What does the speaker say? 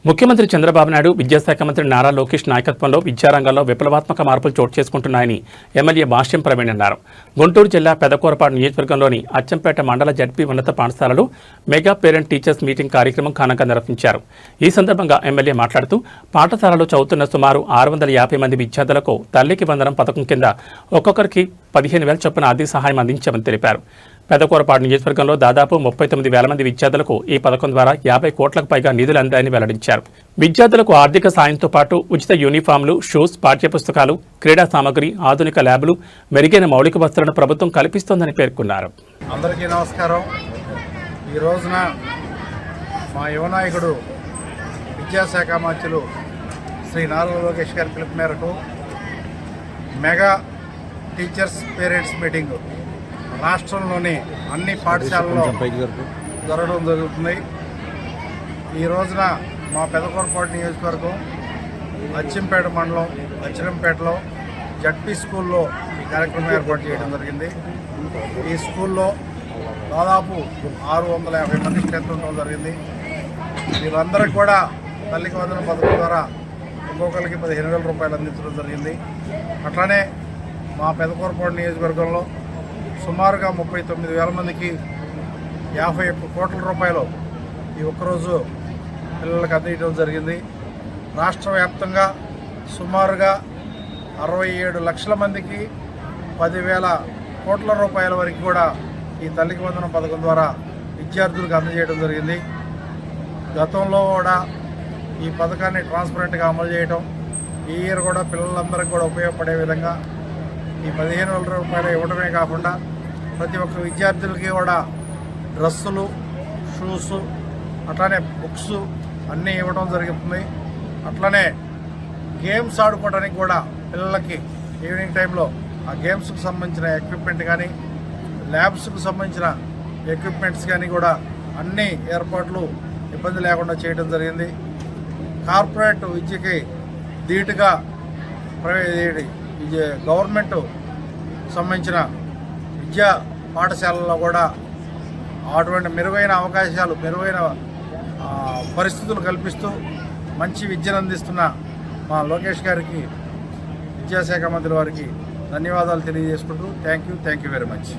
ముఖ్యమంత్రి చంద్రబాబు నాయుడు విద్యాశాఖ మంత్రి నారా లోకేష్ నాయకత్వంలో విద్యారంగంలో విప్లవాత్మక మార్పులు చోటు చేసుకుంటున్నాయని ఎమ్మెల్యే భాష్యం ప్రవీణ్ అన్నారు. గుంటూరు జిల్లా పెదకూరపాడు నియోజకవర్గంలోని అచ్చంపేట మండల జడ్పీ ఉన్నత పాఠశాలలో మెగా పేరెంట్ టీచర్స్ మీటింగ్ కార్యక్రమం ఘనంగా నిర్వహించారు. ఈ సందర్భంగా ఎమ్మెల్యే మాట్లాడుతూ పాఠశాలలో చదువుతున్న సుమారు 650 మంది విద్యార్థులకు తల్లికి వందనం పథకం కింద ఒక్కొక్కరికి 15,000 చొప్పున ఆర్థిక సహాయం అందించామని తెలిపారు. పెదకూరపాడు నియోజకవర్గంలో దాదాపు 39,000 మంది విద్యార్థులకు ఈ పథకం ద్వారా 50 కోట్లకు పైగా నిధులు అందాయని వెల్లడించారు. విద్యార్థులకు ఆర్థిక సాయంతో పాటు ఉచిత యూనిఫామ్లు, షూస్, పాఠ్యపుస్తకాలు, క్రీడా సామగ్రి, ఆధునిక ల్యాబులు, మెరుగైన మౌలిక వసతులను ప్రభుత్వం కల్పిస్తోందని పేర్కొన్నారు. అందరికీ నమస్కారం. ఈ రోజున మా యువ నాయకుడు విద్యాశాఖ మంత్రులు శ్రీ నారా లోకేష్ గారి పిలుపు మేరకు మెగా టీచర్స్ పేరెంట్స్ మీటింగ్ రాష్ట్రంలోని అన్ని పాఠశాలల్లో జరగడం జరుగుతుంది. ఈ రోజున మా పెదకూరపాడు నియోజకవర్గం అచ్చంపేట మండలం అచ్చంపేటలో జడ్పీ స్కూల్లో ఈ కార్యక్రమం ఏర్పాటు చేయడం జరిగింది. ఈ స్కూల్లో దాదాపు 650 మంది స్ట్రెంత్ ఉండడం జరిగింది. వీళ్ళందరికీ కూడా తల్లికి వందనం పథకం ద్వారా ఒక్కొక్కరికి 15,000 రూపాయలు అందించడం జరిగింది. అట్లానే మా పెదకూరపాడు నియోజకవర్గంలో సుమారుగా 39,000 మందికి 51 కోట్ల రూపాయలు ఈ ఒక్కరోజు పిల్లలకు అందించడం జరిగింది. రాష్ట్ర వ్యాప్తంగా సుమారుగా 67 లక్షల మందికి 10,000 కోట్ల రూపాయల వరకు కూడా ఈ తల్లికి వందనం పథకం ద్వారా విద్యార్థులకు అందజేయడం జరిగింది. గతంలో కూడా ఈ పథకాన్ని ట్రాన్స్పరెంట్గా అమలు చేయడం, ఈ ఇయర్ కూడా పిల్లలందరికీ కూడా ఉపయోగపడే విధంగా ఈ 15,000 రూపాయలు ఇవ్వడమే కాకుండా ప్రతి ఒక్క విద్యార్థులకి కూడా డ్రెస్సులు, షూస్, అట్లానే బుక్స్ అన్నీ ఇవ్వడం జరుగుతుంది. అట్లనే గేమ్స్ ఆడుకోవడానికి కూడా పిల్లలకి ఈవినింగ్ టైంలో ఆ గేమ్స్కి సంబంధించిన ఎక్విప్మెంట్ కానీ, ల్యాబ్స్కి సంబంధించిన ఎక్విప్మెంట్స్ కానీ కూడా అన్ని ఏర్పాట్లు ఇబ్బంది లేకుండా చేయడం జరిగింది. కార్పొరేట్ విద్యకి ధీటుగా గవర్నమెంట్ సంబంధించిన విద్యా పాఠశాలల్లో కూడా అటువంటి మెరుగైన అవకాశాలు, మెరుగైన పరిస్థితులు కల్పిస్తూ మంచి విద్యను అందిస్తున్న మా లోకేష్ గారికి, విద్యాశాఖ మంత్రి వారికి ధన్యవాదాలు తెలియజేసుకుంటూ థ్యాంక్ యూ వెరీ మచ్.